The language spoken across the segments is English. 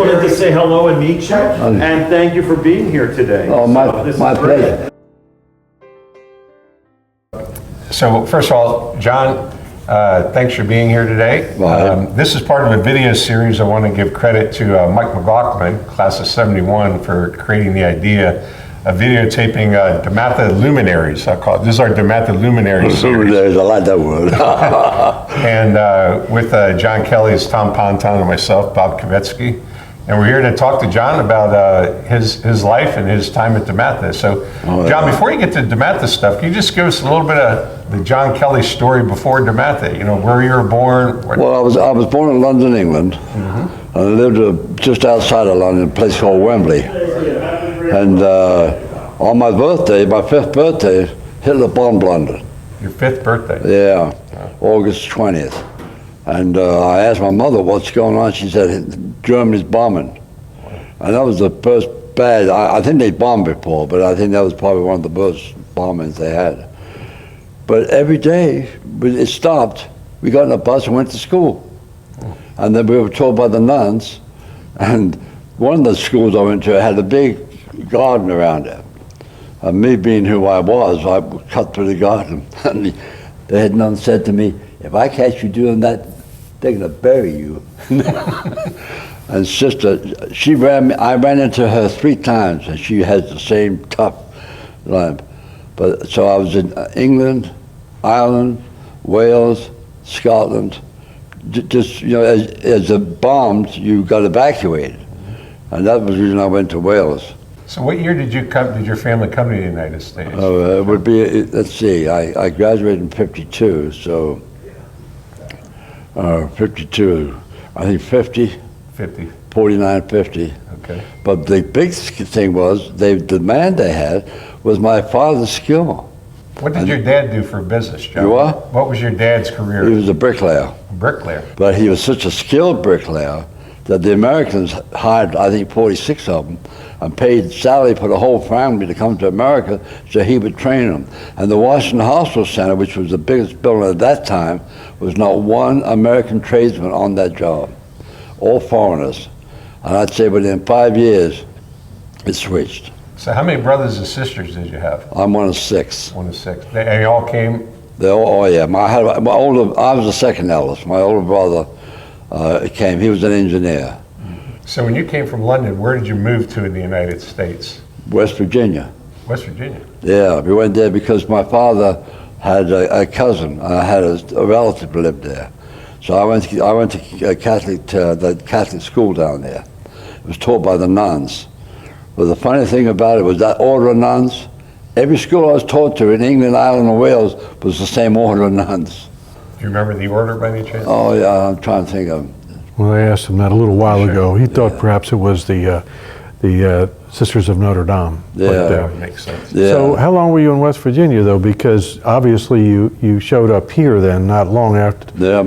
wanted to say hello and meet you, and thank you for being here today. Oh, my pleasure. So first of all, John, thanks for being here today. This is part of a video series. I want to give credit to Mike McLaughlin, class of 71, for creating the idea of videotaping DeMatha luminaries. I call it. This is our DeMatha luminaries series. Luminaries, I like that word. And with John Kelly's Tom Ponton and myself, Bob Kavetsky. And we're here to talk to John about his life and his time at DeMatha. So, John, before you get to DeMatha stuff, can you just give us a little bit of the John Kelly story before DeMatha? You know, where you were born? Well, I was born in London, England. And I lived just outside of London, a place called Wembley. And on my birthday, my 5th birthday, Hitler bombed London. Your 5th birthday? Yeah, August 20th. And I asked my mother, what's going on? She said, Germany's bombing. And that was the first bad, I think they bombed before, but I think that was probably one of the worst bombings they had. But every day, when it stopped, we got in a bus and went to school. And then we were told by the nuns, and one of the schools I went to had a big garden around it. And me being who I was, I cut through the garden. And the head nun said to me, if I catch you doing that, they're gonna bury you. And sister, I ran into her 3 times, and she has the same tough life. But so I was in England, Ireland, Wales, Scotland. Just, you know, as the bombs, you got evacuated. And that was the reason I went to Wales. So what year did your family come to the United States? It would be, let's see, I graduated in 52, so 52, I think 50, 49, 50. Okay. But the big thing was, the demand they had was my father's skill. What did your dad do for business, John? You what? What was your dad's career? He was a bricklayer. Bricklayer. But he was such a skilled bricklayer that the Americans hired, I think, 46 of them, and paid salary for the whole family to come to America so he would train them. And the Washington Hospital Center, which was the biggest building at that time, was not one American tradesman on that job, all foreigners. And I'd say within 5 years, it switched. So how many brothers and sisters did you have? I'm one of 6. One of 6. They all came? Oh yeah, I was the second eldest. My older brother came, he was an engineer. So when you came from London, where did you move to in the United States? West Virginia. West Virginia? Yeah, we went there because my father had a cousin. I had a relative who lived there. So I went to the Catholic school down there. It was taught by the nuns. But the funny thing about it was that order of nuns, every school I was taught to in England, Ireland, and Wales was the same order of nuns. Do you remember the order by any chance? Oh yeah, I'm trying to think of. Well, I asked him that a little while ago. He thought perhaps it was the Sisters of Notre Dame. Yeah, that makes sense. Yeah. So how long were you in West Virginia, though? Because obviously you showed up here then, not long after. Yeah,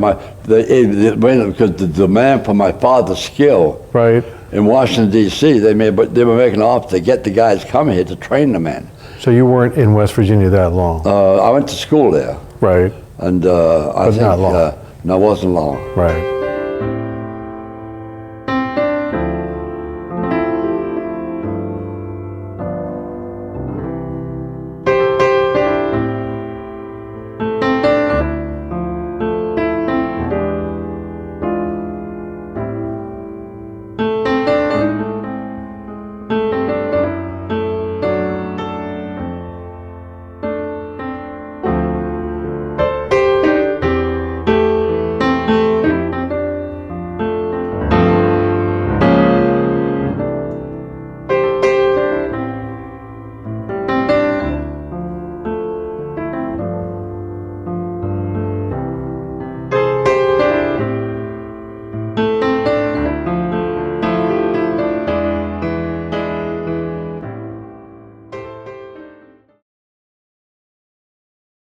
because the demand for my father's skill. Right. In Washington, D.C., they were making an offer to get the guys coming here to train the men. So you weren't in West Virginia that long? I went to school there. Right. And I think, not long. no, it wasn't long. Right.